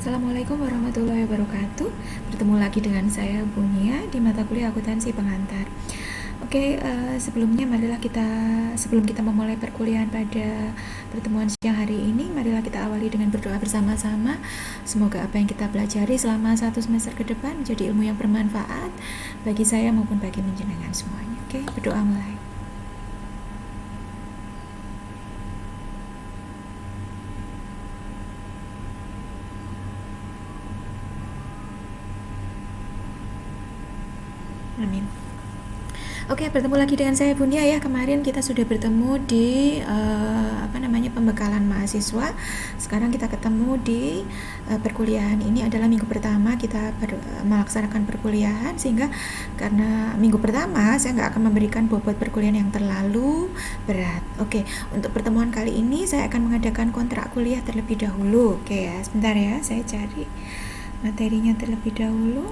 Assalamualaikum warahmatullahi wabarakatuh. Bertemu lagi dengan saya Bunia di mata kuliah akuntansi pengantar. Sebelum kita memulai perkuliahan pada pertemuan siang hari ini, marilah kita awali dengan berdoa bersama-sama. Semoga apa yang kita pelajari selama 1 semester ke depan menjadi ilmu yang bermanfaat bagi saya maupun bagi menjenengan semuanya. Berdoa mulai. Amin. Bertemu lagi dengan saya Bunia ya. Kemarin kita sudah bertemu di pembekalan mahasiswa. Sekarang kita ketemu di perkuliahan. Ini adalah minggu pertama kita melaksanakan perkuliahan, sehingga karena minggu pertama saya nggak akan memberikan bobot perkuliahan yang terlalu berat. Untuk pertemuan kali ini saya akan mengadakan kontrak kuliah terlebih dahulu. Ya, sebentar ya, saya cari materinya terlebih dahulu.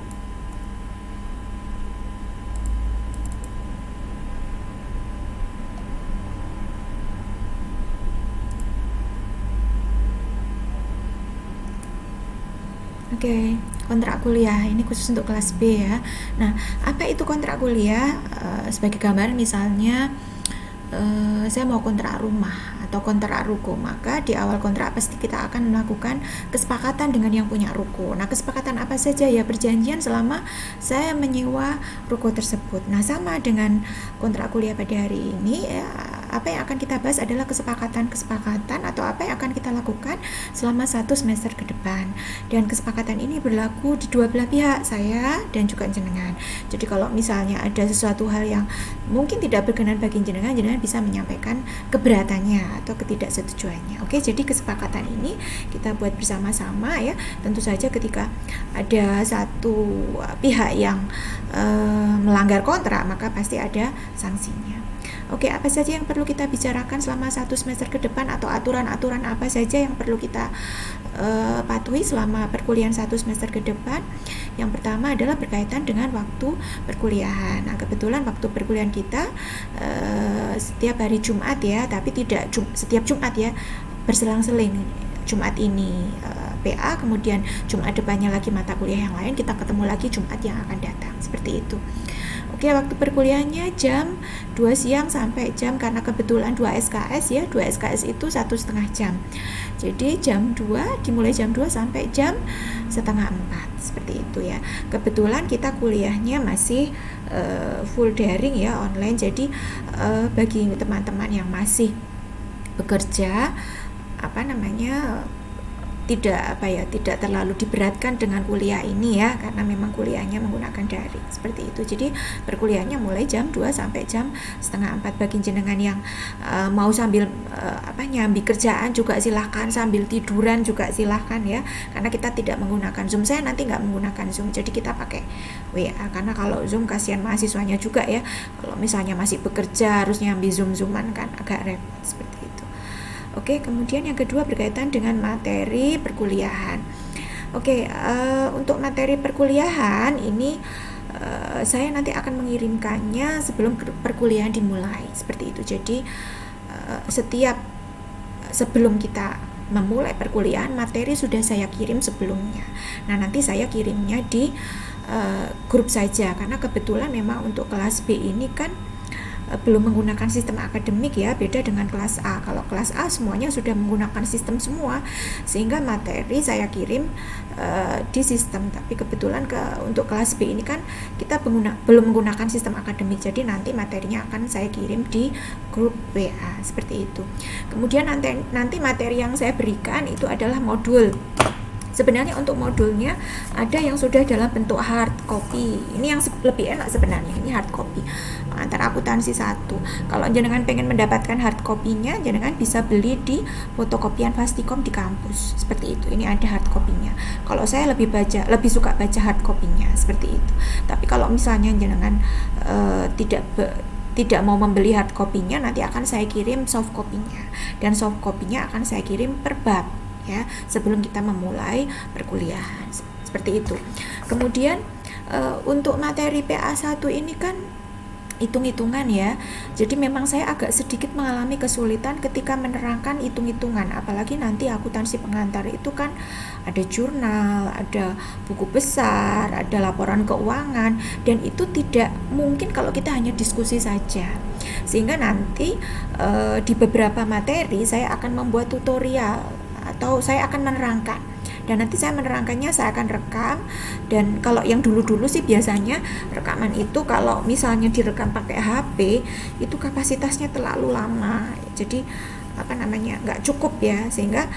Kontrak kuliah ini khusus untuk kelas B ya. Nah, apa itu kontrak kuliah? Sebagai gambaran misalnya saya mau kontrak rumah atau kontrak ruko, maka di awal kontrak pasti kita akan melakukan kesepakatan dengan yang punya ruko. Nah, kesepakatan apa saja ya? Perjanjian selama saya menyewa ruko tersebut. Nah, sama dengan kontrak kuliah pada hari ini ya, apa yang akan kita bahas adalah kesepakatan atau apa yang akan kita lakukan selama 1 semester ke depan. Dan kesepakatan ini berlaku di dua belah pihak, saya dan juga jenengan. Jadi kalau misalnya ada sesuatu hal yang mungkin tidak berkenan bagi jenengan bisa menyampaikan keberatannya atau ketidaksetujuannya. Jadi kesepakatan ini kita buat bersama-sama ya. Tentu saja ketika ada satu pihak yang melanggar kontrak, maka pasti ada sanksinya. Apa saja yang perlu kita bicarakan selama 1 semester ke depan, atau aturan-aturan apa saja yang perlu kita patuhi selama perkuliahan 1 semester ke depan? Yang pertama adalah berkaitan dengan waktu perkuliahan. Nah, kebetulan waktu perkuliahan kita setiap hari Jumat ya, tapi tidak setiap Jumat ya, berselang-seling. Jumat ini PA, kemudian Jumat depannya lagi mata kuliah yang lain, kita ketemu lagi Jumat yang akan datang, seperti itu. Waktu perkuliahannya jam 2 siang sampai karena kebetulan 2 SKS ya, 2 SKS itu 1,5 jam. Jadi dimulai jam 2 sampai jam setengah 4, seperti itu ya. Kebetulan kita kuliahnya masih full daring ya, online. Jadi bagi teman-teman yang masih bekerja tidak terlalu diberatkan dengan kuliah ini ya, karena memang kuliahnya menggunakan daring, seperti itu. Jadi perkuliahannya mulai jam 2 sampai jam setengah 4. Bagi jenengan yang mau sambil nyambi kerjaan juga silahkan, sambil tiduran juga silahkan ya, karena kita tidak menggunakan Zoom. Saya nanti nggak menggunakan Zoom, jadi kita pakai WA, karena kalau Zoom kasihan mahasiswanya juga ya, kalau misalnya masih bekerja harus nyambi Zoom-Zooman kan agak repot, seperti itu. Kemudian yang kedua berkaitan dengan materi perkuliahan. Untuk materi perkuliahan ini saya nanti akan mengirimkannya sebelum perkuliahan dimulai, seperti itu. Jadi sebelum kita memulai perkuliahan, materi sudah saya kirim sebelumnya. Nah, nanti saya kirimnya di grup saja, karena kebetulan memang untuk kelas B ini kan belum menggunakan sistem akademik ya, beda dengan kelas A. Kalau kelas A semuanya sudah menggunakan sistem semua, sehingga materi saya kirim di sistem. Tapi kebetulan untuk kelas B ini kan kita belum menggunakan sistem akademik, jadi nanti materinya akan saya kirim di grup WA, seperti itu. Kemudian nanti materi yang saya berikan itu adalah modul. Sebenarnya untuk modulnya ada yang sudah dalam bentuk hard copy. Ini yang lebih enak sebenarnya, ini hard copy. Antara akuntansi 1. Kalau jenengan pengen mendapatkan hard copy-nya, jenengan bisa beli di fotokopian Fastikom di kampus. Seperti itu. Ini ada hard copy-nya. Kalau saya lebih suka baca hard copy-nya, seperti itu. Tapi kalau misalnya jenengan tidak mau membeli hard copy-nya, nanti akan saya kirim soft copy-nya. Dan soft copy-nya akan saya kirim per bab ya, sebelum kita memulai perkuliahan, seperti itu. Kemudian untuk materi PA1 ini kan hitung-hitungan ya. Jadi memang saya agak sedikit mengalami kesulitan ketika menerangkan hitung-hitungan, apalagi nanti akuntansi pengantar itu kan ada jurnal, ada buku besar, ada laporan keuangan, dan itu tidak mungkin kalau kita hanya diskusi saja. Sehingga nanti di beberapa materi saya akan membuat tutorial atau saya akan menerangkan, dan nanti saya menerangkannya saya akan rekam. Dan kalau yang dulu-dulu sih biasanya rekaman itu kalau misalnya direkam pakai HP itu kapasitasnya terlalu lama, jadi nggak cukup ya, sehingga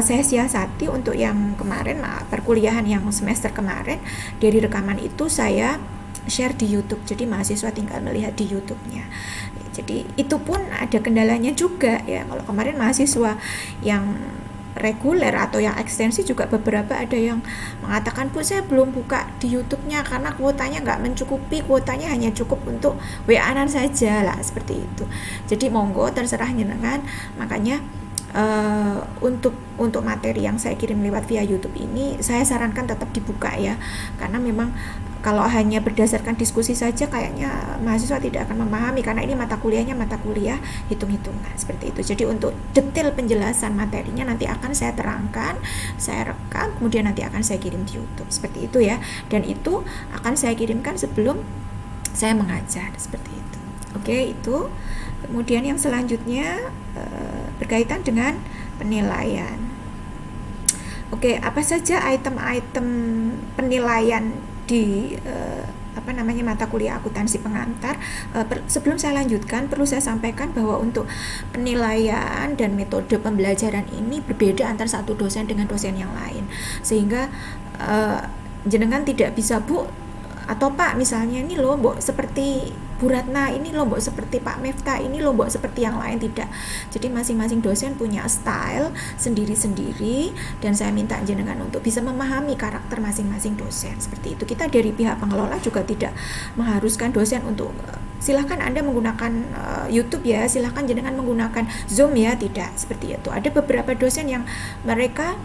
saya siasati untuk yang kemarin perkuliahan yang semester kemarin, dari rekaman itu saya share di YouTube, jadi mahasiswa tinggal melihat di YouTube-nya. Jadi itu pun ada kendalanya juga ya. Kalau kemarin mahasiswa yang reguler atau yang ekstensi juga beberapa ada yang mengatakan, Bu, saya belum buka di YouTube-nya karena kuotanya nggak mencukupi, kuotanya hanya cukup untuk WA-an saja lah, seperti itu. Jadi monggo terserah jenengan. Makanya untuk materi yang saya kirim lewat via YouTube ini saya sarankan tetap dibuka ya, karena memang kalau hanya berdasarkan diskusi saja kayaknya mahasiswa tidak akan memahami, karena ini mata kuliah hitung-hitungan seperti itu. Jadi untuk detail penjelasan materinya nanti akan saya terangkan, saya rekam, kemudian nanti akan saya kirim di YouTube seperti itu ya, dan itu akan saya kirimkan sebelum saya mengajar seperti itu. Oke, itu. Kemudian yang selanjutnya berkaitan dengan penilaian. Oke, apa saja item-item penilaian di mata kuliah akuntansi pengantar? Sebelum saya lanjutkan, perlu saya sampaikan bahwa untuk penilaian dan metode pembelajaran ini berbeda antara satu dosen dengan dosen yang lain, sehingga jenengan tidak bisa, Bu atau Pak, misalnya ini loh Mbok seperti Bu Ratna, ini loh Mbok seperti Pak Mefta, ini loh Mbok seperti yang lain, tidak. Jadi masing-masing dosen punya style sendiri-sendiri, dan saya minta jenengan untuk bisa memahami karakter masing-masing dosen seperti itu. Kita dari pihak pengelola juga tidak mengharuskan dosen untuk silahkan Anda menggunakan YouTube ya, silahkan jenengan menggunakan Zoom ya, tidak seperti itu. Ada beberapa dosen yang mereka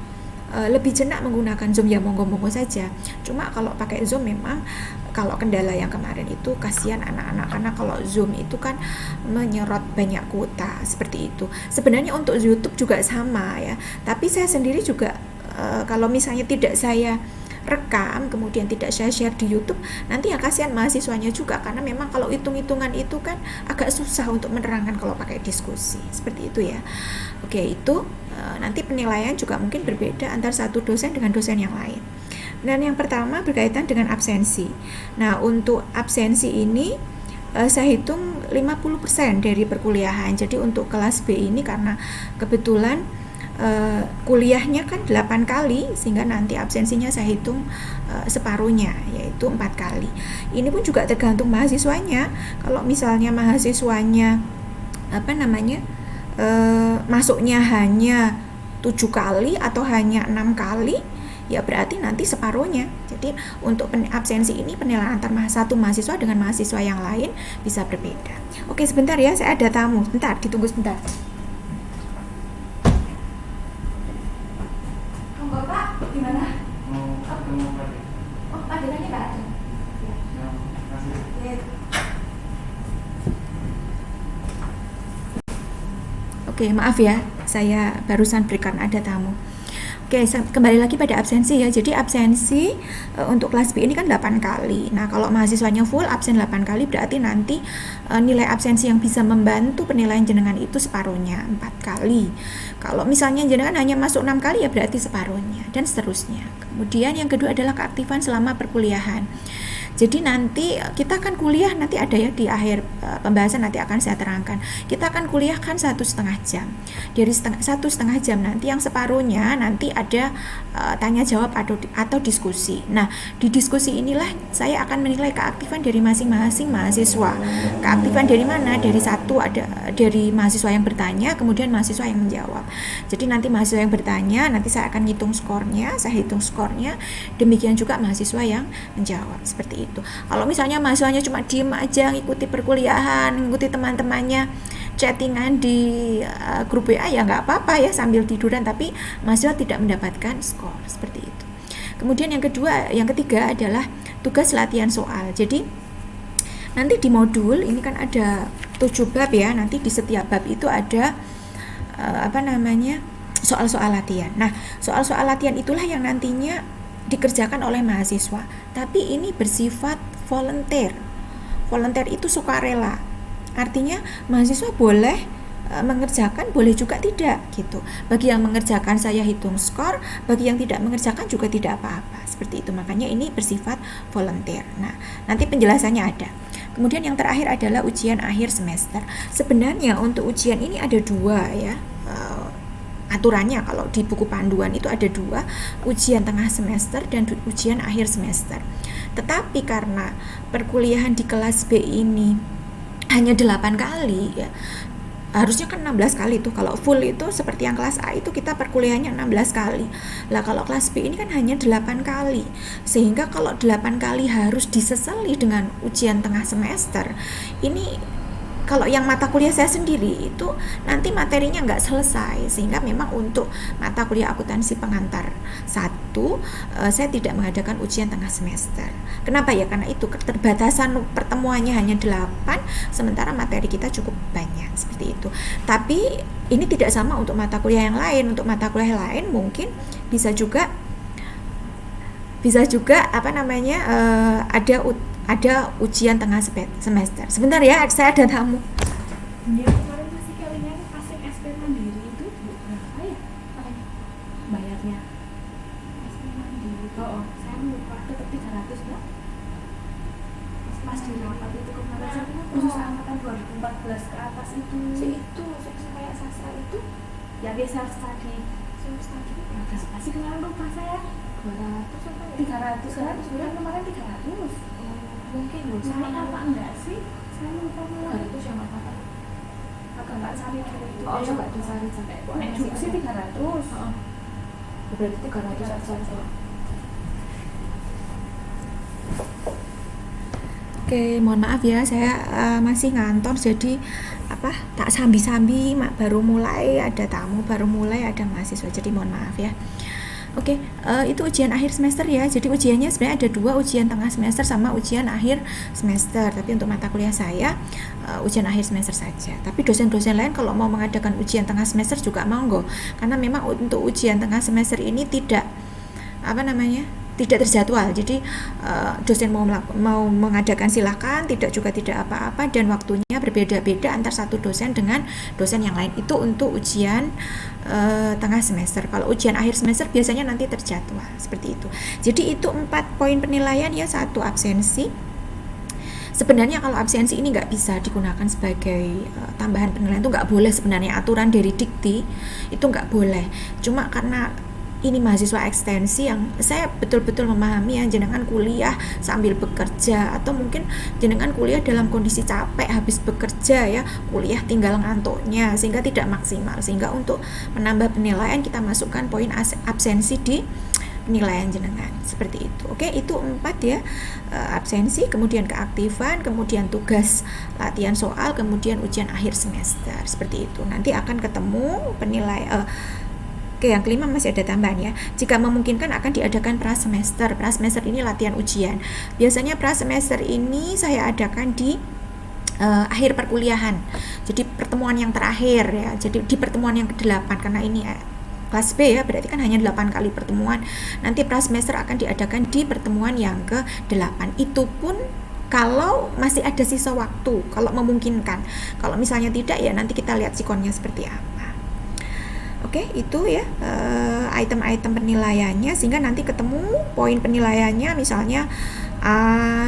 lebih jenak menggunakan Zoom ya, monggo-monggo saja. Cuma kalau pakai Zoom memang kalau kendala yang kemarin itu kasihan anak-anak, karena kalau Zoom itu kan menyerot banyak kuota seperti itu. Sebenarnya untuk YouTube juga sama ya, tapi saya sendiri juga kalau misalnya tidak saya rekam kemudian tidak saya share di YouTube, nanti ya kasihan mahasiswanya juga, karena memang kalau hitung-hitungan itu kan agak susah untuk menerangkan kalau pakai diskusi seperti itu ya. Oke, itu nanti penilaian juga mungkin berbeda antara satu dosen dengan dosen yang lain. Dan yang pertama berkaitan dengan absensi. Nah, untuk absensi ini saya hitung 50% dari perkuliahan. Jadi untuk kelas B ini karena kebetulan kuliahnya kan 8 kali, sehingga nanti absensinya saya hitung separuhnya, yaitu 4 kali. Ini pun juga tergantung mahasiswanya. Kalau misalnya mahasiswanya masuknya hanya 7 kali atau hanya 6 kali, ya berarti nanti separuhnya. Jadi untuk absensi ini penilaian antar satu mahasiswa dengan mahasiswa yang lain bisa berbeda. Oke, sebentar ya, saya ada tamu. Sebentar, ditunggu sebentar. Bapak, gimana? Panggilannya Pak. Oke, maaf ya, saya barusan berikan ada tamu. Oke, kembali lagi pada absensi ya. Jadi absensi untuk kelas B ini kan 8 kali. Nah, kalau mahasiswanya full absen 8 kali, berarti nanti nilai absensi yang bisa membantu penilaian jenengan itu separuhnya, 4 kali. Kalau misalnya jenengan hanya masuk 6 kali, ya berarti separuhnya, dan seterusnya. Kemudian yang kedua adalah keaktifan selama perkuliahan. Jadi nanti kita akan kuliah, nanti ada ya di akhir pembahasan nanti akan saya terangkan. Kita akan kuliah kan 1,5 jam. Dari 1,5 jam nanti yang separuhnya nanti ada tanya jawab atau diskusi. Nah, di diskusi inilah saya akan menilai keaktifan dari masing-masing mahasiswa. Keaktifan dari mana? Dari dari mahasiswa yang bertanya, kemudian mahasiswa yang menjawab. Jadi nanti mahasiswa yang bertanya, nanti saya akan hitung skornya, demikian juga mahasiswa yang menjawab, seperti itu. Kalau misalnya mahasiswanya cuma diem aja ngikuti perkuliahan, ngikuti teman-temannya chattingan di grup WA, ya nggak apa-apa ya sambil tiduran, tapi mahasiswa tidak mendapatkan skor seperti itu. Kemudian yang ketiga adalah tugas latihan soal. Jadi nanti di modul ini kan ada 7 bab ya, nanti di setiap bab itu ada soal-soal latihan. Nah, soal-soal latihan itulah yang nantinya dikerjakan oleh mahasiswa, tapi ini bersifat volunteer. Volunteer itu sukarela, artinya mahasiswa boleh mengerjakan, boleh juga tidak gitu. Bagi yang mengerjakan saya hitung skor, bagi yang tidak mengerjakan juga tidak apa-apa, seperti itu. Makanya ini bersifat volunteer. Nah, nanti penjelasannya ada. Kemudian yang terakhir adalah ujian akhir semester. Sebenarnya untuk ujian ini ada 2 ya, aturannya kalau di buku panduan itu ada 2, ujian tengah semester dan ujian akhir semester. Tetapi karena perkuliahan di kelas B ini hanya 8 kali ya, harusnya kan 16 kali tuh. Kalau full itu seperti yang kelas A itu kita perkuliahannya 16 kali. Lah kalau kelas B ini kan hanya 8 kali. Sehingga kalau 8 kali harus disesali dengan ujian tengah semester, ini kalau yang mata kuliah saya sendiri itu nanti materinya nggak selesai, sehingga memang untuk mata kuliah akuntansi pengantar 1 saya tidak mengadakan ujian tengah semester. Kenapa ya? Karena itu keterbatasan pertemuannya hanya 8, sementara materi kita cukup banyak, seperti itu. Tapi ini tidak sama untuk mata kuliah yang lain. Untuk mata kuliah lain mungkin bisa juga ada ujian tengah semester. Sebentar ya, saya ada tamu. Ya, kemarin masih kalinya pasang SP Mandiri itu berapa ya? Bayarnya SP Mandiri. Saya lupa, tetap 300 ya. Pas di rapat itu kemarin khusus angkatan 2014 ke atas itu. Itu kayak sastra itu. Ya biasa studi. Ya pasti kemarin lupa saya. 200 apa ya? 300 kan kemarin 300. Mungkin loh, sama apa enggak sih? Saya lupa malah. Itu sama apa? Agak enggak cari dulu itu. Coba dicari sampai. Nek juga sih 300. Berarti 300 aja. Oke, mohon maaf ya, saya masih ngantor, jadi tak sambi-sambi, baru mulai ada tamu, baru mulai ada mahasiswa, jadi mohon maaf ya. Oke, itu ujian akhir semester ya. Jadi ujiannya sebenarnya ada 2, ujian tengah semester sama ujian akhir semester. Tapi untuk mata kuliah saya ujian akhir semester saja. Tapi dosen-dosen lain kalau mau mengadakan ujian tengah semester juga monggo. Karena memang untuk ujian tengah semester ini tidak terjadwal. Jadi dosen mau mengadakan silakan, tidak apa-apa, dan waktunya berbeda-beda antar satu dosen dengan dosen yang lain. Itu untuk ujian tengah semester. Kalau ujian akhir semester biasanya nanti terjadwal, seperti itu. Jadi itu 4 poin penilaian ya, 1 absensi. Sebenarnya kalau absensi ini nggak bisa digunakan sebagai tambahan penilaian, itu nggak boleh sebenarnya. Aturan dari dikti itu nggak boleh. Cuma karena ini mahasiswa ekstensi yang saya betul-betul memahami ya, jenengan kuliah sambil bekerja, atau mungkin jenengan kuliah dalam kondisi capek habis bekerja ya, kuliah tinggal ngantuknya sehingga tidak maksimal, sehingga untuk menambah penilaian kita masukkan poin absensi di penilaian jenengan, seperti itu. Oke, itu 4 ya, absensi, kemudian keaktifan, kemudian tugas latihan soal, kemudian ujian akhir semester, seperti itu. Nanti akan ketemu penilaian. Oke, yang kelima masih ada tambahan ya. Jika memungkinkan akan diadakan prasemester. Prasemester ini latihan ujian. Biasanya prasemester ini saya adakan di akhir perkuliahan. Jadi pertemuan yang terakhir ya. Jadi di pertemuan yang ke-8, karena ini kelas B ya, berarti kan hanya 8 kali pertemuan. Nanti prasemester akan diadakan di pertemuan yang ke-8. Itu pun kalau masih ada sisa waktu, kalau memungkinkan. Kalau misalnya tidak ya nanti kita lihat sikonnya seperti apa. Oke, itu ya item-item penilaiannya, sehingga nanti ketemu poin penilaiannya, misalnya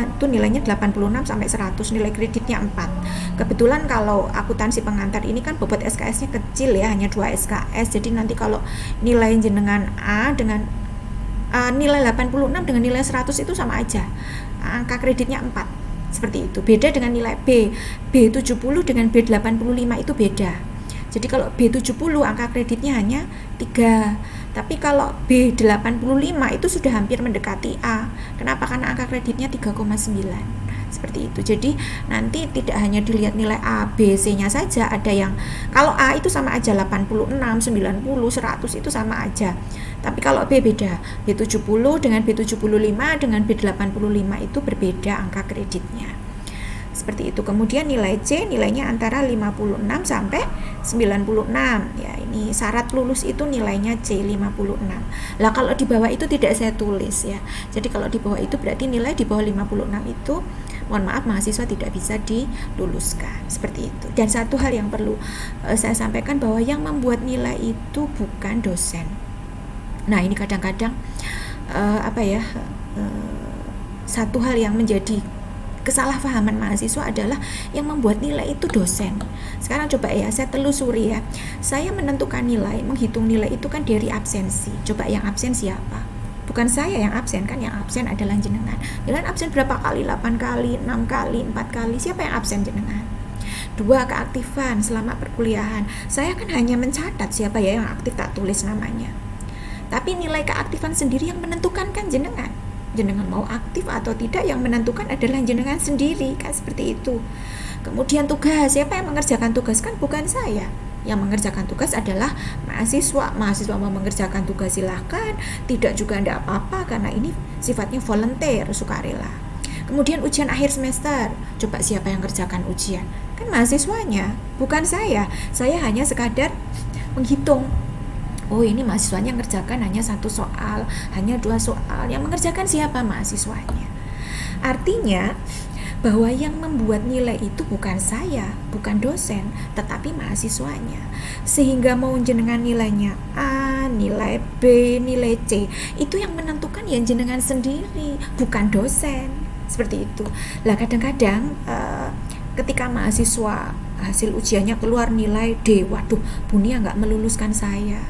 itu nilainya 86 sampai 100, nilai kreditnya 4. Kebetulan kalau akuntansi pengantar ini kan bobot SKS-nya kecil ya, hanya 2 SKS. Jadi nanti kalau nilai jenengan A dengan nilai 86 dengan nilai 100 itu sama aja. Angka kreditnya 4. Seperti itu. Beda dengan nilai B. B70 dengan B85 itu beda. Jadi kalau B70 angka kreditnya hanya 3, tapi kalau B85 itu sudah hampir mendekati A. Kenapa? Karena angka kreditnya 3,9. Seperti itu. Jadi nanti tidak hanya dilihat nilai A, B, C-nya saja, ada yang kalau A itu sama aja 86, 90, 100 itu sama aja. Tapi kalau B beda. B70 dengan B75 dengan B85 itu berbeda angka kreditnya. seperti itu. Kemudian nilai C nilainya antara 56 sampai 96 ya, ini syarat lulus itu nilainya C 56. Lah kalau di bawah itu tidak saya tulis ya, jadi kalau di bawah itu berarti nilai di bawah 56 itu mohon maaf mahasiswa tidak bisa diluluskan, seperti itu. Dan satu hal yang perlu saya sampaikan bahwa yang membuat nilai itu bukan dosen. Nah ini kadang-kadang satu hal yang menjadi kesalahpahaman mahasiswa adalah yang membuat nilai itu dosen. Sekarang coba ya saya telusuri ya, saya menentukan nilai, menghitung nilai itu kan dari absensi. Coba yang absen siapa? Bukan saya yang absen, kan yang absen adalah jenengan. Jenengan absen berapa kali? 8 kali, 6 kali, 4 kali. Siapa yang absen? Jenengan. 2, keaktifan selama perkuliahan. Saya kan hanya mencatat siapa ya yang aktif, tak tulis namanya. Tapi nilai keaktifan sendiri yang menentukan kan jenengan. Jenengan mau aktif atau tidak yang menentukan adalah jenengan sendiri, kan seperti itu. Kemudian tugas, siapa yang mengerjakan tugas? Kan bukan saya. Yang mengerjakan tugas adalah mahasiswa. Mahasiswa mau mengerjakan tugas silahkan, tidak juga tidak apa-apa karena ini sifatnya volunteer, sukarela. Kemudian ujian akhir semester, coba siapa yang mengerjakan ujian? Kan mahasiswanya, bukan saya. Saya hanya sekadar menghitung. Oh ini mahasiswanya ngerjakan hanya 1 soal, hanya 2 soal. Yang mengerjakan siapa? Mahasiswanya. Artinya bahwa yang membuat nilai itu bukan saya, bukan dosen, tetapi mahasiswanya. Sehingga mau jenengan nilainya A, nilai B, nilai C, itu yang menentukan ya jenengan sendiri, bukan dosen. Seperti itu. Lah kadang-kadang ketika mahasiswa hasil ujiannya keluar nilai D, waduh, Bunia nggak meluluskan saya.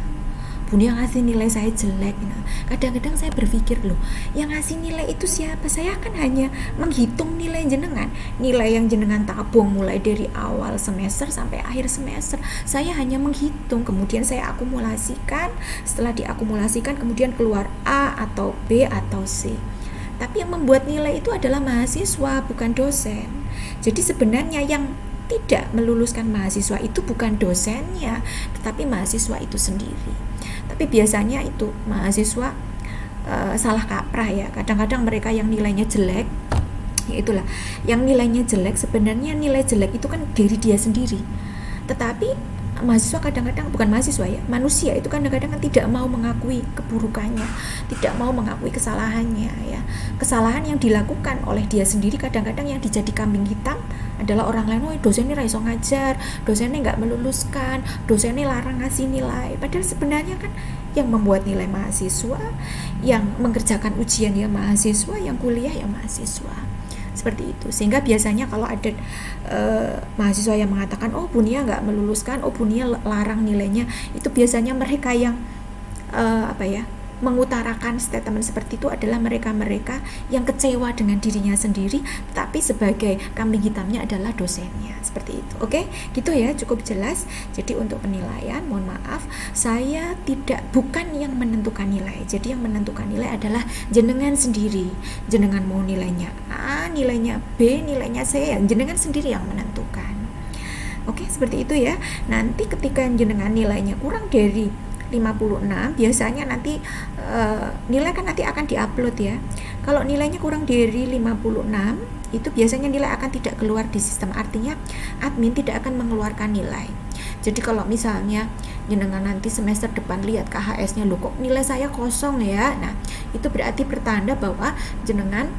Bunia ngasih nilai saya jelek. Nah, kadang-kadang saya berpikir loh, yang ngasih nilai itu siapa? Saya kan hanya menghitung nilai jenengan, nilai yang jenengan tabung mulai dari awal semester sampai akhir semester. Saya hanya menghitung, kemudian saya akumulasikan. Setelah diakumulasikan, kemudian keluar A atau B atau C. Tapi yang membuat nilai itu adalah mahasiswa, bukan dosen. Jadi sebenarnya yang tidak meluluskan mahasiswa itu bukan dosennya, tetapi mahasiswa itu sendiri. Tapi biasanya itu mahasiswa salah kaprah ya. Kadang-kadang mereka yang nilainya jelek, ya itulah, yang nilainya jelek sebenarnya nilai jelek itu kan dari dia sendiri. Tetapi mahasiswa kadang-kadang, bukan mahasiswa ya, manusia itu kadang-kadang tidak mau mengakui keburukannya, tidak mau mengakui kesalahannya ya. Kesalahan yang dilakukan oleh dia sendiri kadang-kadang yang dijadi kambing hitam adalah orang lain. Oh dosennya raiso ngajar, dosennya nggak meluluskan, dosennya larang ngasih nilai. Padahal sebenarnya kan yang membuat nilai mahasiswa, yang mengerjakan ujian ya mahasiswa, yang kuliah ya mahasiswa. Seperti itu. Sehingga biasanya kalau ada mahasiswa yang mengatakan oh Bunia nggak meluluskan, oh Bunia larang nilainya, itu biasanya mereka yang mengutarakan statement seperti itu adalah mereka-mereka yang kecewa dengan dirinya sendiri, tapi sebagai kambing hitamnya adalah dosennya. Seperti itu. Oke, gitu ya, cukup jelas. Jadi untuk penilaian, mohon maaf, saya bukan yang menentukan nilai. Jadi yang menentukan nilai adalah jenengan sendiri. Jenengan mau nilainya A, nilainya B, nilainya C, jenengan sendiri yang menentukan. Oke, seperti itu ya. Nanti ketika jenengan nilainya kurang dari 56, biasanya nanti nilai kan nanti akan diupload ya. Kalau nilainya kurang dari 56, itu biasanya nilai akan tidak keluar di sistem. Artinya admin tidak akan mengeluarkan nilai. Jadi kalau misalnya jenengan nanti semester depan lihat KHS-nya, loh kok nilai saya kosong ya. Nah, itu berarti pertanda bahwa jenengan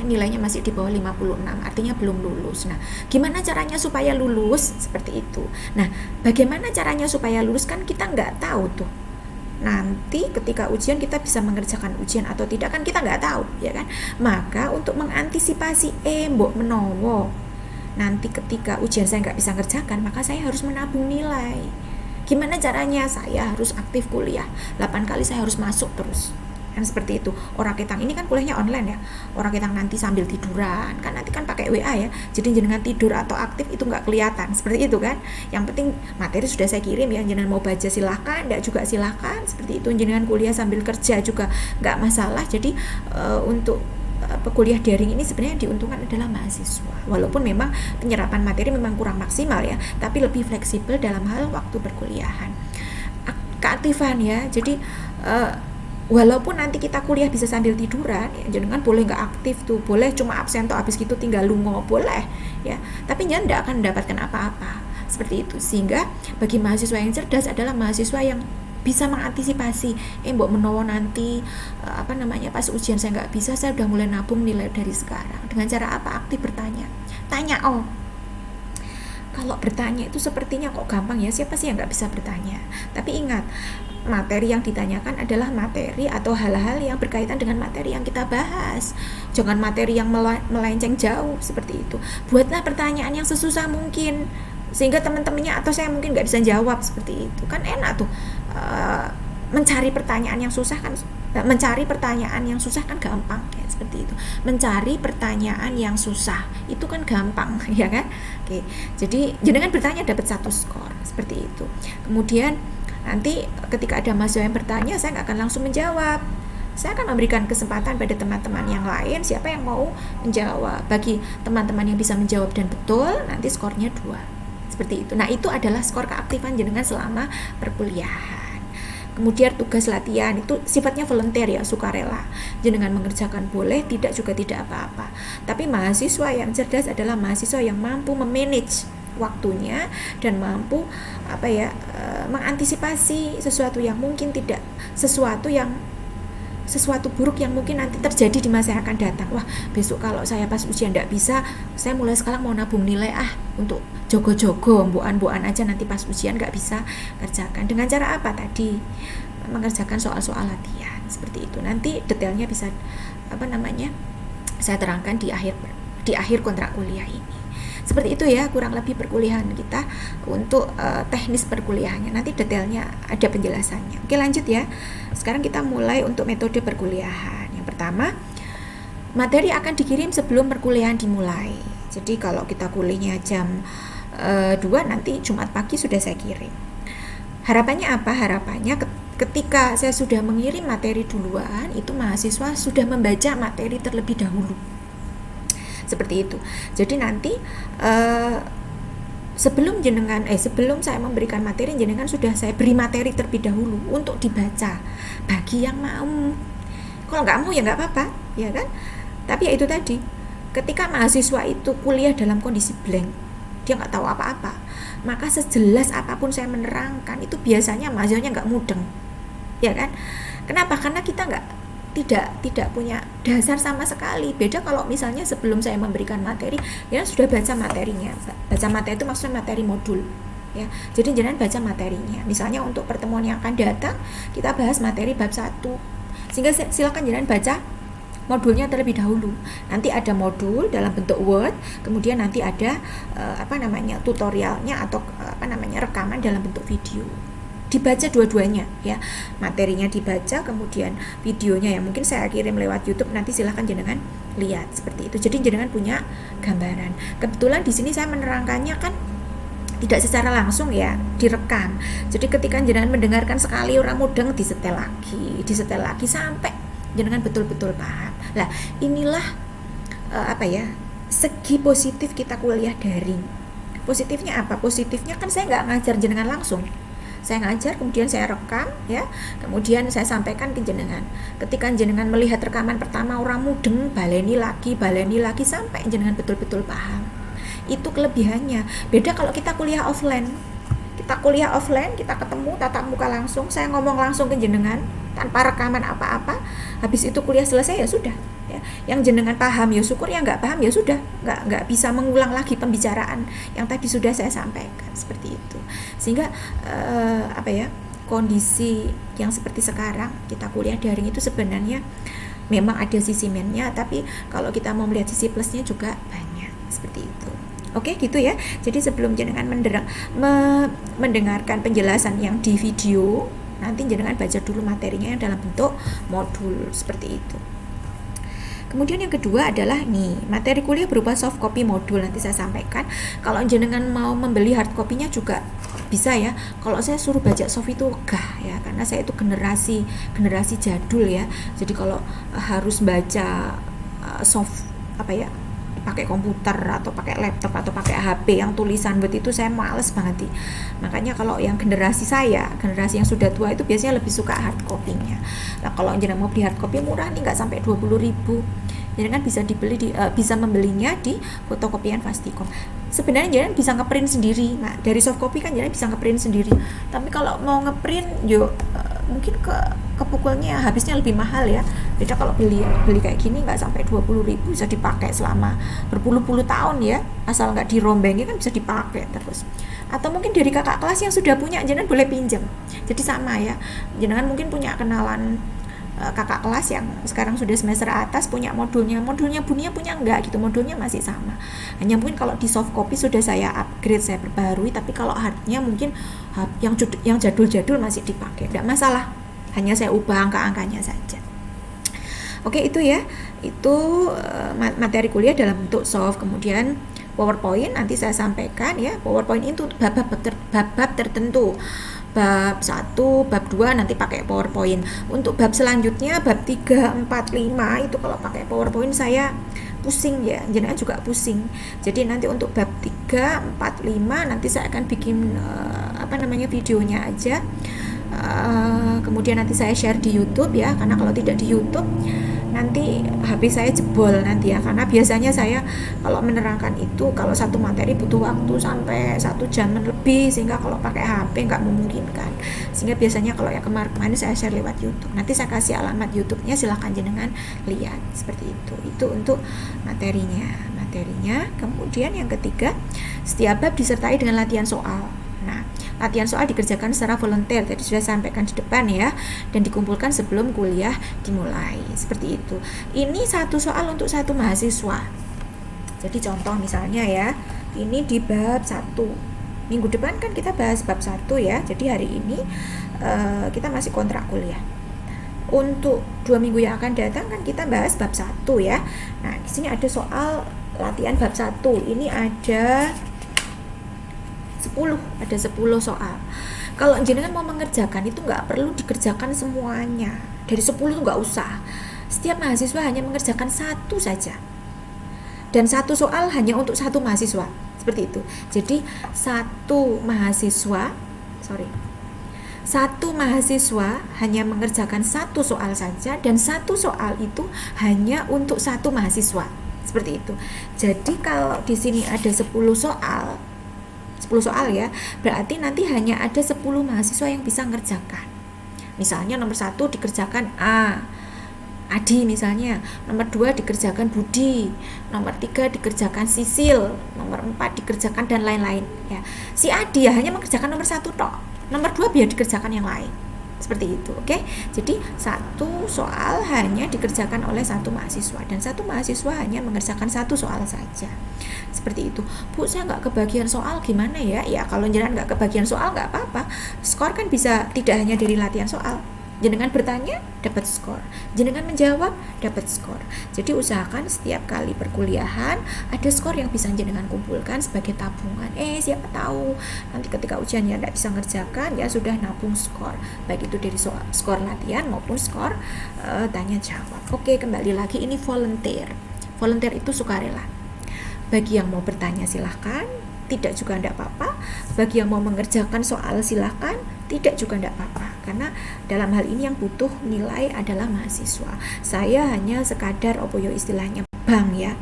nilainya masih di bawah 56, artinya belum lulus. Nah, gimana caranya supaya lulus? Seperti itu. Nah, bagaimana caranya supaya lulus kan kita nggak tahu tuh. Nanti ketika ujian kita bisa mengerjakan ujian atau tidak kan kita nggak tahu, ya kan? Maka untuk mengantisipasi mbok menowo, nanti ketika ujian saya nggak bisa ngerjakan, maka saya harus menabung nilai. Gimana caranya? Saya harus aktif kuliah. 8 kali saya harus masuk terus. Kan seperti itu. Orang Ketang ini kan kuliahnya online ya. Orang Ketang nanti sambil tiduran, kan nanti kan pakai WA ya. Jadi jenengan tidur atau aktif itu nggak kelihatan. Seperti itu kan. Yang penting materi sudah saya kirim ya. Jenengan mau baca silahkan, enggak juga silahkan. Seperti itu. Jenengan kuliah sambil kerja juga nggak masalah. Jadi untuk kuliah daring ini sebenarnya diuntungkan adalah mahasiswa. Walaupun memang penyerapan materi memang kurang maksimal ya, tapi lebih fleksibel dalam hal waktu perkuliahan. Keaktifan ya. Jadi walaupun nanti kita kuliah bisa sambil tiduran ya, jenengan boleh nggak aktif tuh, boleh cuma absen tuh habis gitu tinggal lungo, boleh ya, tapi jangan nggak akan mendapatkan apa-apa seperti itu. Sehingga bagi mahasiswa yang cerdas adalah mahasiswa yang bisa mengantisipasi, mbok menawa nanti pas ujian saya nggak bisa, saya udah mulai nabung nilai dari sekarang. Dengan cara apa? Aktif bertanya, tanya. Kalau bertanya itu sepertinya kok gampang ya, siapa sih yang nggak bisa bertanya? Tapi ingat, materi yang ditanyakan adalah materi atau hal-hal yang berkaitan dengan materi yang kita bahas. Jangan materi yang melenceng jauh seperti itu. Buatlah pertanyaan yang sesusah mungkin, sehingga teman-temannya atau saya mungkin nggak bisa jawab seperti itu. Kan enak tuh, mencari pertanyaan yang susah kan gampang ya, seperti itu. Mencari pertanyaan yang susah itu kan gampang ya kan. Oke, jadi jenengan bertanya dapat 1 skor seperti itu. Kemudian nanti ketika ada mahasiswa yang bertanya, saya nggak akan langsung menjawab, saya akan memberikan kesempatan pada teman-teman yang lain siapa yang mau menjawab. Bagi teman-teman yang bisa menjawab dan betul, nanti skornya 2 seperti itu. Nah, itu adalah skor keaktifan jenengan selama perkuliahan. Kemudian tugas latihan itu sifatnya volunteer ya, sukarela. Jenengan mengerjakan boleh, tidak juga tidak apa-apa. Tapi mahasiswa yang cerdas adalah mahasiswa yang mampu memanage waktunya dan mampu mengantisipasi sesuatu buruk yang mungkin nanti terjadi di masa yang akan datang. Wah, besok kalau saya pas ujian tidak bisa, saya mulai sekarang mau nabung nilai untuk jogo-jogo, mbuan-mbuan aja nanti pas ujian nggak bisa kerjakan. Dengan cara apa tadi? Mengerjakan soal-soal latihan seperti itu. Nanti detailnya bisa saya terangkan di akhir kontrak kuliah ini. Seperti itu ya kurang lebih perkuliahan kita untuk teknis perkuliahannya. Nanti detailnya ada penjelasannya. Oke, lanjut ya. Sekarang kita mulai untuk metode perkuliahan. Yang pertama, materi akan dikirim sebelum perkuliahan dimulai. Jadi kalau kita kuliahnya jam 2, nanti Jumat pagi sudah saya kirim. Harapannya apa? Harapannya ketika saya sudah mengirim materi duluan, itu mahasiswa sudah membaca materi terlebih dahulu. Seperti itu. Jadi nanti sebelum saya memberikan materi, jenengan sudah saya beri materi terlebih dahulu untuk dibaca. Bagi yang mau, kalau nggak mau ya nggak apa-apa, ya kan? Tapi ya itu tadi, ketika mahasiswa itu kuliah dalam kondisi blank, dia nggak tahu apa-apa, maka sejelas apapun saya menerangkan itu biasanya mahasiswanya nggak mudeng, ya kan? Kenapa? Karena kita tidak punya dasar sama sekali. Beda kalau misalnya sebelum saya memberikan materi, ya sudah baca materinya. Baca materi itu maksudnya materi modul, ya. Jadi jangan baca materinya. Misalnya untuk pertemuan yang akan datang, kita bahas materi bab 1. Sehingga silakan jangan baca modulnya terlebih dahulu. Nanti ada modul dalam bentuk Word, kemudian nanti ada tutorialnya atau rekaman dalam bentuk video. Dibaca dua-duanya ya, materinya dibaca, kemudian videonya yang mungkin saya kirim lewat YouTube, nanti silahkan jenengan lihat seperti itu. Jadi jenengan punya gambaran. Kebetulan di sini saya menerangkannya kan tidak secara langsung ya, direkam. Jadi ketika jenengan mendengarkan sekali orang mudeng, disetel lagi sampai jenengan betul-betul paham. Lah, inilah segi positif kita kuliah daring. Positifnya apa? Positifnya kan saya nggak ngajar jenengan langsung. Saya ngajar, kemudian saya rekam ya, kemudian saya sampaikan ke jenengan. Ketika jenengan melihat rekaman pertama orang mudeng, baleni lagi sampai jenengan betul-betul paham. Itu kelebihannya. Beda kalau kita kuliah offline. Kita ketemu tatap muka langsung, saya ngomong langsung ke jenengan tanpa rekaman apa-apa. Habis itu kuliah selesai ya sudah. Ya, yang jenengan paham ya syukur, yang nggak paham ya sudah, nggak bisa mengulang lagi pembicaraan yang tadi sudah saya sampaikan seperti itu. Sehingga kondisi yang seperti sekarang kita kuliah daring itu sebenarnya memang ada sisi minusnya, tapi kalau kita mau melihat sisi plusnya juga banyak seperti itu. Oke, gitu ya. Jadi sebelum jenengan mendengarkan penjelasan yang di video, nanti jenengan baca dulu materinya yang dalam bentuk modul seperti itu. Kemudian yang kedua adalah materi kuliah berupa soft copy modul, nanti saya sampaikan. Kalau jenengan mau membeli hard copy-nya juga bisa ya. Kalau saya suruh baca soft itu wegah ya, karena saya itu generasi jadul ya. Jadi kalau harus baca soft pakai komputer atau pakai laptop atau pakai HP yang tulisan Word itu saya males banget. Makanya kalau yang generasi yang sudah tua itu biasanya lebih suka hard copy-nya. Nah, kalau jenengan mau beli hard copy murah nih, nggak sampai 20.000. Jenengan bisa bisa membelinya di fotokopian Fasticom. Sebenarnya jenengan bisa ngeprint sendiri. Nah, dari soft copy kan jenengan bisa ngeprint sendiri. Tapi kalau mau ngeprint mungkin kepukulnya habisnya lebih mahal ya. Beda kalau beli kayak gini nggak sampai 20.000, bisa dipakai selama berpuluh-puluh tahun ya, asal nggak dirombengin kan bisa dipakai terus. Atau mungkin dari kakak kelas yang sudah punya, jenengan boleh pinjam. Jadi sama ya, jenengan mungkin punya kenalan kakak kelas yang sekarang sudah semester atas, punya modulnya Bunia punya enggak gitu, modulnya masih sama. Hanya mungkin kalau di soft copy sudah saya upgrade, saya perbarui, tapi kalau hardnya mungkin yang jadul-jadul masih dipakai, enggak masalah, hanya saya ubah angka-angkanya saja. Oke, itu ya, itu materi kuliah dalam bentuk soft. Kemudian PowerPoint nanti saya sampaikan ya, PowerPoint itu bab tertentu. Bab 1, bab 2 nanti pakai PowerPoint. Untuk bab selanjutnya, bab 3, 4, 5 itu kalau pakai PowerPoint saya pusing ya, jenengan juga pusing. Jadi nanti untuk bab 3, 4, 5 nanti saya akan bikin videonya aja. Kemudian nanti saya share di YouTube ya, karena kalau tidak di YouTube nanti HP saya jebol nanti ya, karena biasanya saya kalau menerangkan itu kalau satu materi butuh waktu sampai 1 jam lebih, sehingga kalau pakai HP nggak memungkinkan. Sehingga biasanya kalau yang kemarin saya share lewat YouTube. Nanti saya kasih alamat YouTube-nya, silahkan jenengan lihat seperti itu. Itu untuk materinya. Kemudian yang ketiga, setiap bab disertai dengan latihan soal. Nah, latihan soal dikerjakan secara volunteer, tadi sudah sampaikan di depan ya, dan dikumpulkan sebelum kuliah dimulai. Seperti itu. Ini satu soal untuk satu mahasiswa. Jadi contoh misalnya ya, ini di bab 1. Minggu depan kan kita bahas bab 1 ya. Jadi hari ini kita masih kontrak kuliah. Untuk 2 minggu yang akan datang kan kita bahas bab 1 ya. Nah, di sini ada soal latihan bab 1. Ini ada 10 soal. Kalau jenengan mau mengerjakan itu nggak perlu dikerjakan semuanya. Dari 10 itu nggak usah. Setiap mahasiswa hanya mengerjakan 1 saja. Dan 1 soal hanya untuk 1 mahasiswa. Seperti itu. Jadi 1 mahasiswa hanya mengerjakan 1 soal saja, dan 1 soal itu hanya untuk 1 mahasiswa. Seperti itu. Jadi kalau di sini ada 10 soal ya, berarti nanti hanya ada 10 mahasiswa yang bisa mengerjakan. Misalnya nomor 1 dikerjakan Adi misalnya, nomor 2 dikerjakan Budi, nomor 3 dikerjakan Sisil, nomor 4 dikerjakan dan lain-lain ya. Si Adi ya hanya mengerjakan nomor 1 tok, nomor 2 biar dikerjakan yang lain. Seperti itu, oke? Jadi 1 soal hanya dikerjakan oleh 1 mahasiswa, dan 1 mahasiswa hanya mengerjakan 1 soal saja. Seperti itu. Bu, saya nggak kebagian soal, gimana ya? Ya kalau jenengan nggak kebagian soal nggak apa-apa. Skor kan bisa tidak hanya dari latihan soal. Jenengan bertanya, dapat skor. Jenengan menjawab, dapat skor. Jadi usahakan setiap kali perkuliahan ada skor yang bisa jenengan kumpulkan sebagai tabungan. Siapa tahu nanti ketika ujiannya tidak bisa ngerjakan, ya sudah nabung skor. Baik itu dari skor latihan maupun skor tanya jawab. Oke, kembali lagi, ini volunteer. Volunteer itu sukarela. Bagi yang mau bertanya silahkan, tidak juga tidak apa-apa. Bagi yang mau mengerjakan soal silahkan, tidak juga tidak apa-apa. Karena dalam hal ini yang butuh nilai adalah mahasiswa. Saya hanya sekadar istilahnya bank ya,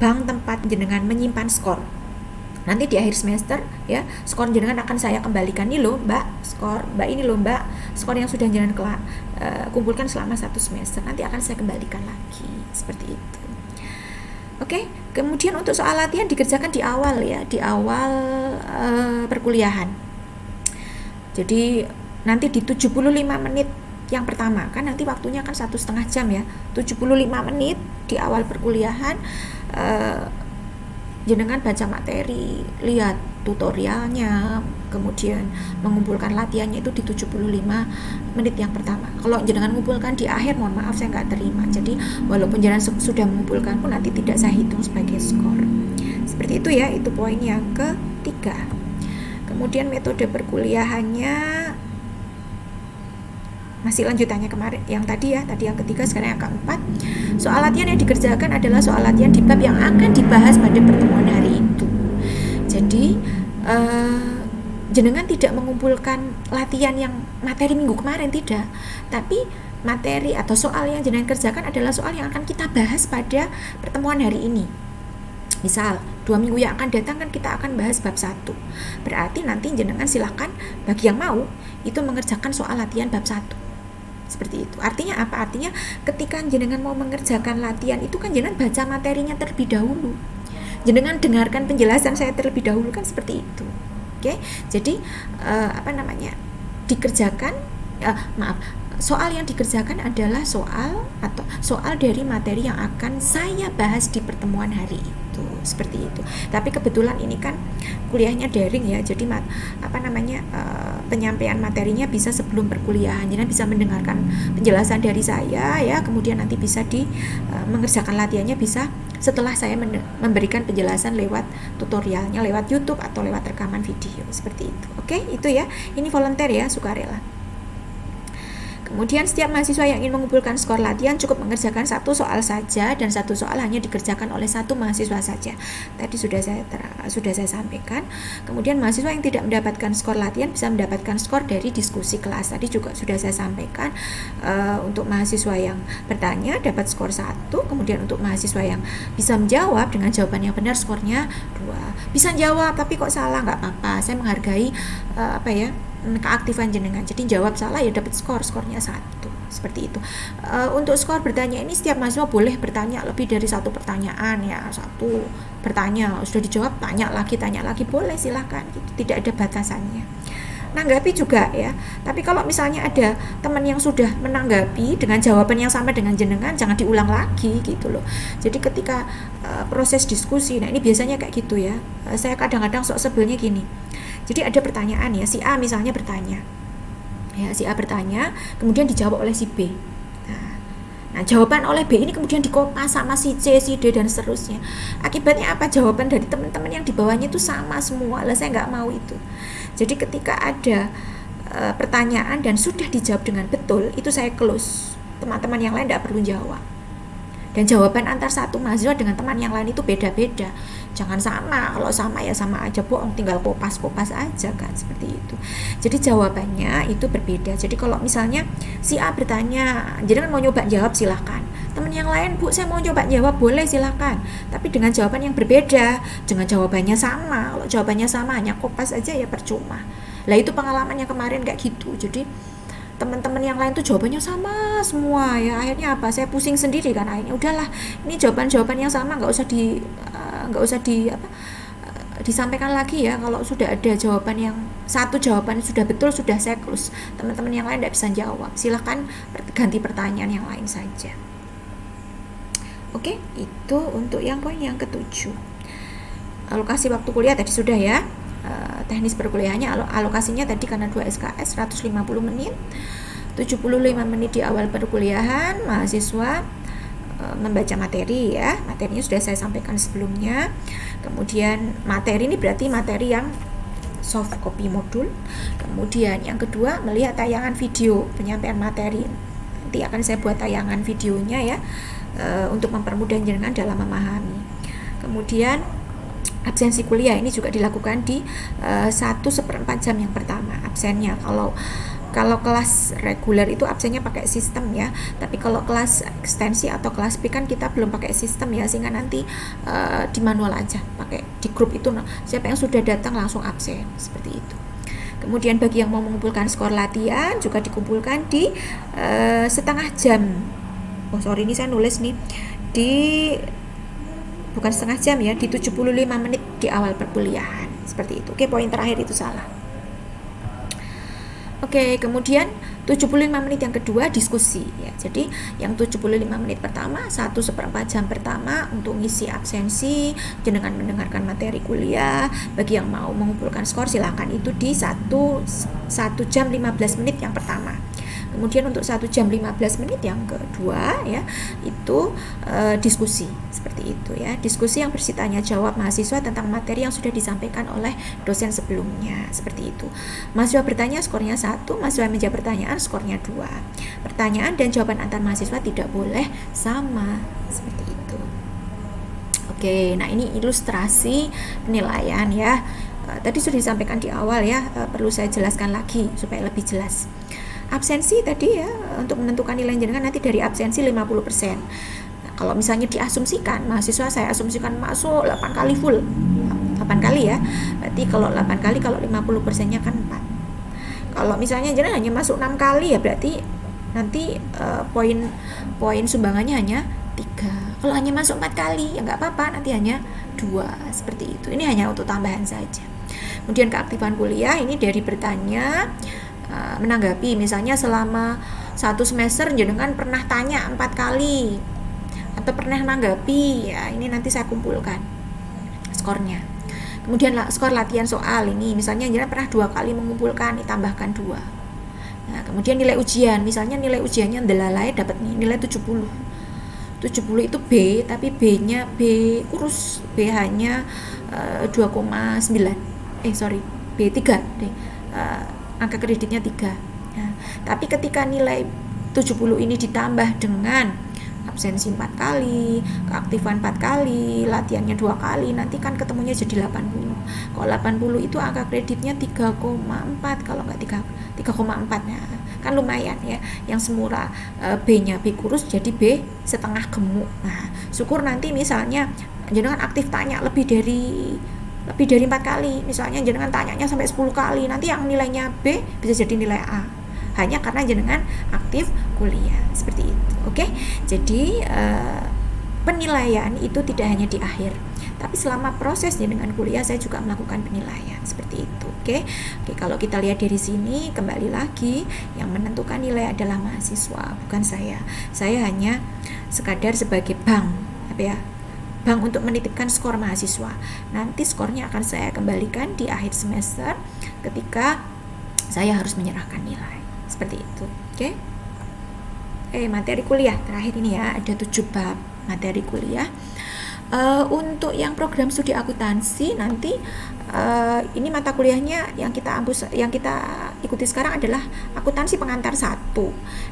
bank tempat jenengan menyimpan skor. Nanti di akhir semester ya, skor jenengan akan saya kembalikan. Nih loh mbak, skor yang sudah jenengan kumpulkan selama 1 semester, nanti akan saya kembalikan lagi. Seperti itu. Oke, kemudian untuk soal latihan dikerjakan di awal ya, di awal perkuliahan. Jadi nanti di 75 menit yang pertama, kan nanti waktunya kan 1,5 jam ya, 75 menit di awal perkuliahan, jenengan baca materi, lihat tutorialnya, kemudian mengumpulkan latihannya itu di 75 menit yang pertama. Kalau jenengan mengumpulkan di akhir, mohon maaf saya nggak terima. Jadi walaupun jenengan sudah mengumpulkan pun nanti tidak saya hitung sebagai skor. Seperti itu ya, itu poin yang ketiga. Kemudian metode perkuliahannya Masih lanjutannya kemarin yang tadi yang ketiga, sekarang yang keempat. Soal latihan yang dikerjakan adalah soal latihan di bab yang akan dibahas pada pertemuan hari itu. Jadi jenengan tidak mengumpulkan latihan yang materi minggu kemarin, tidak, tapi materi atau soal yang jenengan kerjakan adalah soal yang akan kita bahas pada pertemuan hari ini. Misal 2 minggu yang akan datang kan kita akan bahas bab 1. Berarti nanti jenengan silahkan bagi yang mau itu mengerjakan soal latihan bab 1. Seperti itu. Artinya apa? Artinya ketika jenengan mau mengerjakan latihan itu kan jenengan baca materinya terlebih dahulu. Jenengan dengarkan penjelasan saya terlebih dahulu, kan seperti itu. Oke. Jadi dikerjakan soal yang dikerjakan adalah soal dari materi yang akan saya bahas di pertemuan hari itu, seperti itu. Tapi kebetulan ini kan kuliahnya daring ya, jadi penyampaian materinya bisa sebelum perkuliahan. Jadi bisa mendengarkan penjelasan dari saya ya, kemudian nanti bisa mengerjakan latihannya bisa setelah saya memberikan penjelasan lewat tutorialnya, lewat YouTube atau lewat rekaman video, seperti itu. Oke, itu ya. Ini volunteer ya, sukarela. Kemudian setiap mahasiswa yang ingin mengumpulkan skor latihan cukup mengerjakan 1 soal saja, dan 1 soal hanya dikerjakan oleh 1 mahasiswa saja. Tadi sudah saya sampaikan. Kemudian mahasiswa yang tidak mendapatkan skor latihan bisa mendapatkan skor dari diskusi kelas. Tadi juga sudah saya sampaikan, untuk mahasiswa yang bertanya dapat skor 1, kemudian untuk mahasiswa yang bisa menjawab dengan jawaban yang benar skornya 2. Bisa jawab tapi kok salah, nggak apa-apa. Saya menghargai keaktifan jenengan. Jadi jawab salah ya dapat skornya 1, seperti itu. Untuk skor bertanya ini setiap mahasiswa boleh bertanya lebih dari 1 pertanyaan ya. 1 bertanya, sudah dijawab tanya lagi boleh, silahkan gitu. Tidak ada batasannya. Nanggapi juga ya. Tapi kalau misalnya ada teman yang sudah menanggapi dengan jawaban yang sama dengan jenengan, jangan diulang lagi gitu loh. Jadi ketika proses diskusi, nah ini biasanya kayak gitu ya. Saya kadang-kadang sok sebelnya gini. Jadi ada pertanyaan ya, si A misalnya bertanya. Ya, si A bertanya, kemudian dijawab oleh si B. Nah, jawaban oleh B ini kemudian dikopas sama si C, si D, dan seterusnya. Akibatnya apa? Jawaban dari teman-teman yang di bawahnya itu sama semua. Lah saya nggak mau itu. Jadi ketika ada pertanyaan dan sudah dijawab dengan betul, itu saya close. Teman-teman yang lain tidak perlu jawab. Dan jawaban antar satu mahasiswa dengan teman yang lain itu beda-beda. Jangan sama, kalau sama ya sama aja bohong, tinggal kopas-kopas aja kan, seperti itu. Jadi jawabannya itu berbeda. Jadi kalau misalnya si A bertanya, jadi kan mau nyoba jawab silahkan. Teman yang lain, Bu saya mau coba jawab, boleh silahkan. Tapi dengan jawaban yang berbeda, dengan jawabannya sama. Kalau jawabannya sama hanya kopas aja ya percuma. Lah itu pengalamannya kemarin kayak gitu. Jadi teman-teman yang lain tuh jawabannya sama semua ya, akhirnya apa, saya pusing sendiri kan. Akhirnya udahlah, ini jawaban yang sama nggak usah disampaikan lagi ya. Kalau sudah ada jawaban yang satu jawaban sudah betul, sudah saya close. Teman-teman yang lain tidak bisa jawab, silahkan ganti pertanyaan yang lain saja. Oke, itu untuk yang poin yang ke-7. Alokasi waktu kuliah tadi sudah ya. Teknis perkuliahannya alokasinya tadi karena 2 SKS 150 menit, 75 menit di awal perkuliahan mahasiswa membaca materi ya. Materinya sudah saya sampaikan sebelumnya. Kemudian materi ini berarti materi yang soft copy modul. Kemudian yang kedua melihat tayangan video penyampaian materi. Nanti akan saya buat tayangan videonya ya, untuk mempermudah jenengan dalam memahami. Kemudian absensi kuliah ini juga dilakukan di 1/4 jam yang pertama absennya. Kalau kelas reguler itu absennya pakai sistem ya, tapi kalau kelas ekstensi atau kelas B kan kita belum pakai sistem ya, sehingga nanti di manual aja, pakai di grup itu siapa yang sudah datang langsung absen, seperti itu. Kemudian bagi yang mau mengumpulkan skor latihan juga dikumpulkan di setengah jam. Ini saya nulis nih bukan setengah jam ya, di 75 menit di awal perkuliahan, seperti itu. Oke, poin terakhir itu salah. Oke, kemudian 75 menit yang kedua diskusi ya. Jadi yang 75 menit pertama 1/4 jam pertama untuk ngisi absensi, jenengan mendengarkan materi kuliah. Bagi yang mau mengumpulkan skor silakan itu di 1 jam 15 menit yang pertama. Kemudian untuk 1 jam 15 menit yang kedua ya, itu diskusi seperti itu ya. Diskusi yang bersifat tanya jawab mahasiswa tentang materi yang sudah disampaikan oleh dosen sebelumnya, seperti itu. Mahasiswa bertanya skornya 1, mahasiswa yang menjawab pertanyaan skornya 2. Pertanyaan dan jawaban antar mahasiswa tidak boleh sama, seperti itu. Oke, nah ini ilustrasi penilaian ya. Tadi sudah disampaikan di awal ya, perlu saya jelaskan lagi supaya lebih jelas. Absensi tadi ya, untuk menentukan nilai jenengan nanti dari absensi 50%. Nah, kalau misalnya diasumsikan, mahasiswa saya asumsikan masuk 8 kali full. 8 kali ya. Berarti kalau 8 kali, kalau 50%-nya kan 4. Kalau misalnya jenengan hanya masuk 6 kali ya berarti nanti poin sumbangannya hanya 3. Kalau hanya masuk 4 kali ya nggak apa-apa, nanti hanya 2, seperti itu. Ini hanya untuk tambahan saja. Kemudian keaktifan kuliah ini dari bertanya, menanggapi, misalnya selama 1 semester jenengan pernah tanya 4 kali atau pernah menanggapi ya, ini nanti saya kumpulkan skornya. Kemudian skor latihan soal ini, misalnya jenengan pernah 2 kali mengumpulkan, ditambahkan 2. Nah, kemudian nilai ujian, misalnya nilai ujiannya delalai dapat nilai 70 itu B, tapi B-nya B kurus, B hanya 2,9. B3 deh. Angka kreditnya 3. Nah, tapi ketika nilai 70 ini ditambah dengan absensi 4 kali, keaktifan 4 kali, latihannya 2 kali, nanti kan ketemunya jadi 80. Kalau 80 itu angka kreditnya 3,4, kalau enggak 3,4. Nah, kan lumayan ya. Yang semula B-nya B kurus jadi B setengah gemuk. Nah, syukur nanti misalnya jenengan aktif tanya lebih dari 4 kali, misalnya jenengan tanyanya sampai 10 kali, nanti yang nilainya B bisa jadi nilai A, hanya karena jenengan aktif kuliah, seperti itu. Oke, jadi penilaian itu tidak hanya di akhir, tapi selama proses jenengan kuliah saya juga melakukan penilaian, seperti itu. Oke, kalau kita lihat dari sini, kembali lagi yang menentukan nilai adalah mahasiswa, bukan saya. Saya hanya sekadar sebagai bank untuk menitipkan skor mahasiswa. Nanti skornya akan saya kembalikan di akhir semester ketika saya harus menyerahkan nilai, seperti itu. Oke. Materi kuliah terakhir ini ya, ada 7 bab materi kuliah. Untuk yang program studi akuntansi nanti ini mata kuliahnya yang kita ikuti sekarang adalah akuntansi pengantar 1.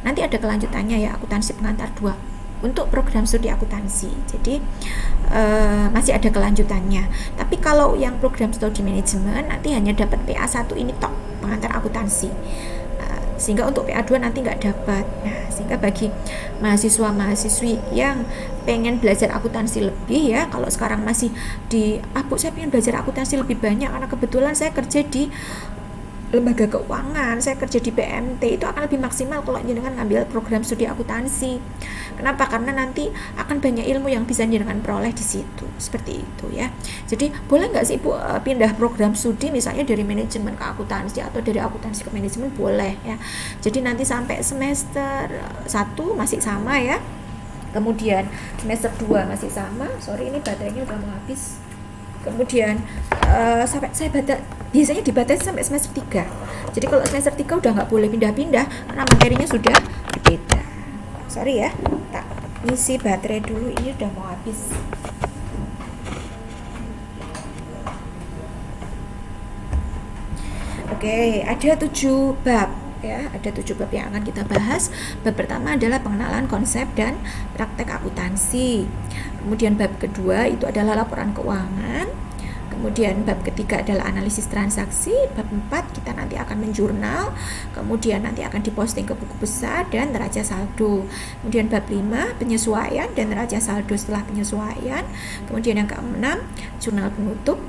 Nanti ada kelanjutannya ya, akuntansi pengantar 2 untuk program studi akuntansi. Jadi masih ada kelanjutannya. Tapi kalau yang program studi manajemen nanti hanya dapat PA1 ini tok, pengantar akuntansi. Sehingga untuk PA2 nanti nggak dapat. Nah, sehingga bagi mahasiswa-mahasiswi yang pengen belajar akuntansi lebih ya, kalau sekarang masih Bu, saya pengen belajar akuntansi lebih banyak karena kebetulan saya kerja di lembaga keuangan, saya kerja di PMT, itu akan lebih maksimal kalau jenengan ngambil program studi akuntansi. Kenapa? Karena nanti akan banyak ilmu yang bisa jenengan peroleh di situ, seperti itu ya. Jadi boleh nggak sih Bu pindah program studi misalnya dari manajemen ke akuntansi atau dari akuntansi ke manajemen? Boleh ya. Jadi nanti sampai semester 1 masih sama ya. Kemudian semester 2 masih sama. Sorry, ini baterainya udah mau habis. Kemudian sampai saya biasanya dibatasi sampai semester 3. Jadi kalau semester 3 udah nggak boleh pindah-pindah karena materinya sudah berbeda. Sorry ya, tak isi baterai dulu, ini udah mau habis. Oke, ada 7 bab ya, ada 7 bab yang akan kita bahas. Bab pertama adalah pengenalan konsep dan praktek akuntansi. Kemudian bab kedua itu adalah laporan keuangan. Kemudian bab ketiga adalah analisis transaksi. Bab 4 kita nanti akan menjurnal. Kemudian nanti akan diposting ke buku besar dan neraca saldo. Kemudian bab 5 penyesuaian dan neraca saldo setelah penyesuaian. Kemudian yang ke-6 jurnal penutup,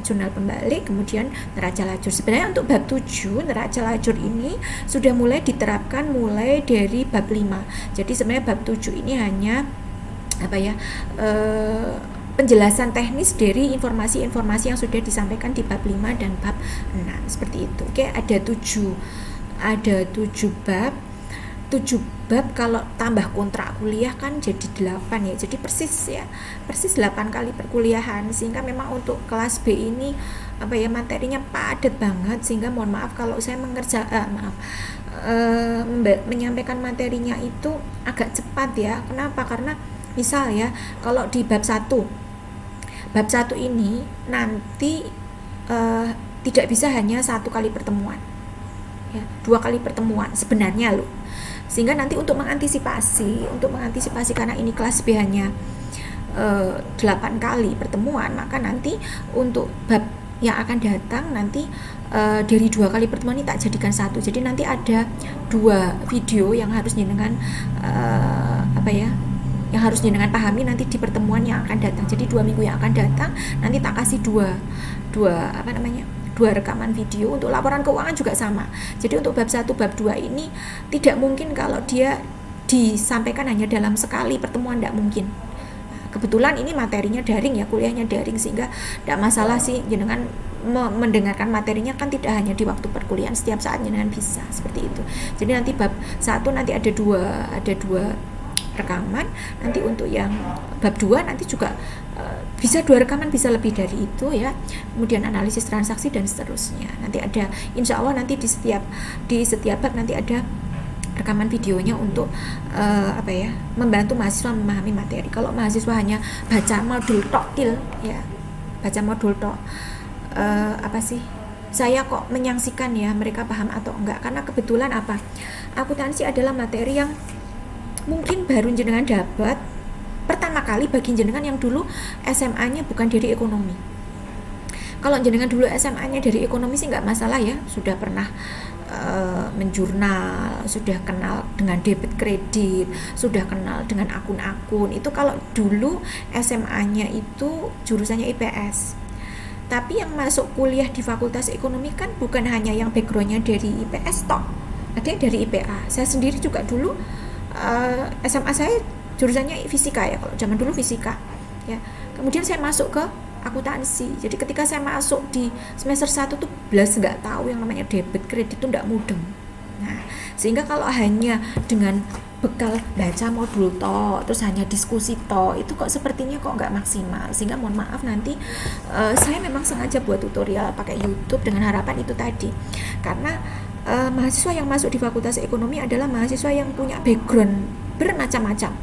jurnal pembalik, kemudian neraca lajur. Sebenarnya untuk bab 7 neraca lajur ini sudah mulai diterapkan mulai dari bab 5. Jadi sebenarnya bab 7 ini hanya penjelasan teknis dari informasi-informasi yang sudah disampaikan di bab 5 dan bab 6, seperti itu. Oke, ada 7 bab. 7 bab kalau tambah kontrak kuliah kan jadi 8 ya. Jadi persis 8 kali perkuliahan, sehingga memang untuk kelas B ini materinya padat banget, sehingga mohon maaf kalau saya menyampaikan materinya itu agak cepat ya. Kenapa? Karena misal ya, kalau di bab 1 ini nanti tidak bisa hanya 1 kali pertemuan ya, 2 kali pertemuan sebenarnya loh. Sehingga nanti untuk mengantisipasi karena ini kelas B hanya 8 kali pertemuan, maka nanti untuk bab yang akan datang nanti dari 2 kali pertemuan ini tak jadikan 1. Jadi nanti ada 2 video yang harus jenengan yang harus jenengan pahami nanti di pertemuan yang akan datang. Jadi 2 minggu yang akan datang nanti tak kasih dua rekaman video. Untuk laporan keuangan juga sama. Jadi untuk bab 1, bab 2 ini tidak mungkin kalau dia disampaikan hanya dalam sekali pertemuan, tidak mungkin. Kebetulan ini materinya daring ya, kuliahnya daring, sehingga tidak masalah sih jenengan mendengarkan materinya, kan tidak hanya di waktu perkuliahan, setiap saat jenengan bisa seperti itu. Jadi nanti bab 1 nanti ada dua rekaman, nanti untuk yang bab 2 nanti juga bisa 2 rekaman, bisa lebih dari itu ya. Kemudian analisis transaksi dan seterusnya. Nanti ada, insya Allah nanti di setiap bab nanti ada rekaman videonya untuk membantu mahasiswa memahami materi. Kalau mahasiswa hanya baca modul tok saya kok menyaksikan ya mereka paham atau enggak, karena kebetulan akuntansi adalah materi yang mungkin baru jenengan dapat pertama kali bagi jenengan yang dulu SMA-nya bukan dari ekonomi. Kalau jenengan dulu SMA-nya dari ekonomi sih nggak masalah ya, sudah pernah menjurnal, sudah kenal dengan debit kredit, sudah kenal dengan akun-akun. Itu kalau dulu SMA-nya itu jurusannya IPS. Tapi yang masuk kuliah di Fakultas Ekonomi kan bukan hanya yang background-nya dari IPS toh, ada yang dari IPA. Saya sendiri juga dulu SMA saya jurusannya fisika ya, kalau zaman dulu fisika ya. Kemudian saya masuk ke akuntansi. Jadi ketika saya masuk di semester 1 tuh belas nggak tahu yang namanya debit kredit itu nggak mudeng. Nah, sehingga kalau hanya dengan bekal baca modul terus hanya diskusi itu kok sepertinya kok nggak maksimal. Sehingga mohon maaf nanti saya memang sengaja buat tutorial pakai YouTube dengan harapan itu tadi. Karena mahasiswa yang masuk di Fakultas Ekonomi adalah mahasiswa yang punya background bermacam-macam.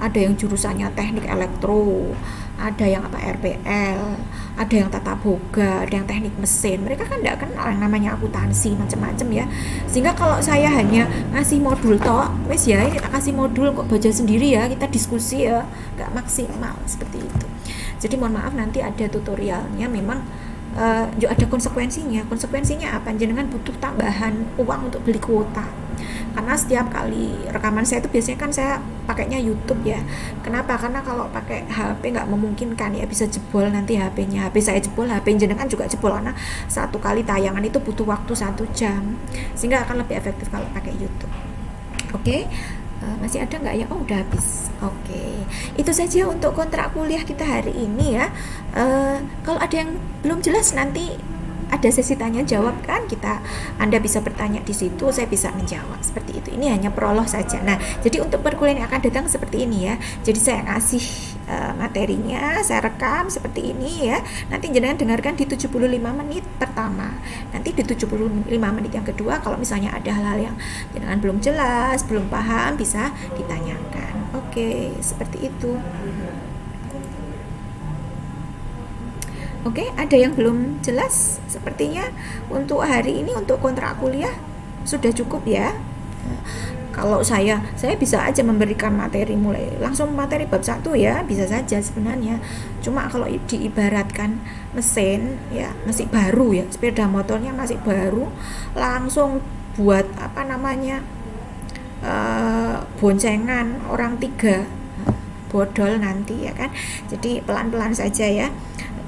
Ada yang jurusannya teknik elektro, ada yang RPL, ada yang tata boga, ada yang teknik mesin. Mereka kan tidak kenal yang namanya akuntansi, macam-macam ya. Sehingga kalau saya hanya ngasih modul wes ya ini tak kasih modul kok baca sendiri ya, kita diskusi ya, nggak maksimal seperti itu. Jadi mohon maaf nanti ada tutorialnya, memang ada konsekuensinya. Konsekuensinya apa? Jenengan butuh tambahan uang untuk beli kuota. Karena setiap kali rekaman saya itu biasanya kan saya pakainya YouTube ya. Kenapa? Karena kalau pakai HP nggak memungkinkan ya, bisa jebol nanti HP-nya. HP saya jebol, HP jenengan juga jebol, karena 1 kali tayangan itu butuh waktu 1 jam. Sehingga akan lebih efektif kalau pakai YouTube. Oke? Masih ada nggak ya? Oh, udah habis. Oke. Itu saja untuk kontrak kuliah kita hari ini ya. Kalau ada yang belum jelas nanti ada sesi tanya jawab kan, Anda bisa bertanya di situ, saya bisa menjawab seperti itu. Ini hanya prolog saja. Nah, jadi untuk perkuliahan yang akan datang seperti ini ya. Jadi saya ngasih materinya, saya rekam seperti ini ya. Nanti jenengan dengarkan di 75 menit pertama. Nanti di 75 menit yang kedua, kalau misalnya ada hal-hal yang jenengan belum jelas, belum paham, bisa ditanyakan. Oke, seperti itu. Oke, ada yang belum jelas? Sepertinya untuk hari ini untuk kontrak kuliah sudah cukup ya. Kalau saya bisa aja memberikan materi langsung materi bab 1 ya, bisa saja sebenarnya. Cuma kalau diibaratkan mesin ya masih baru ya, sepeda motornya masih baru, langsung buat boncengan orang 3 bodol nanti ya kan. Jadi pelan-pelan saja ya.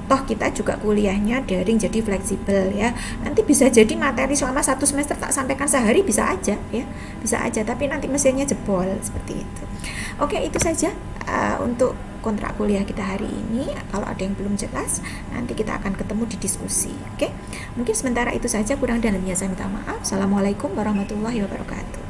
Toh kita juga kuliahnya daring, jadi fleksibel ya. Nanti bisa jadi materi selama 1 semester tak sampaikan sehari, bisa aja ya, bisa aja. Tapi nanti mesinnya jebol seperti itu. Oke, itu saja untuk kontrak kuliah kita hari ini. Kalau ada yang belum jelas, nanti kita akan ketemu di diskusi. Oke, mungkin sementara itu saja, kurang dan lebihnya saya minta maaf. Assalamualaikum warahmatullahi wabarakatuh.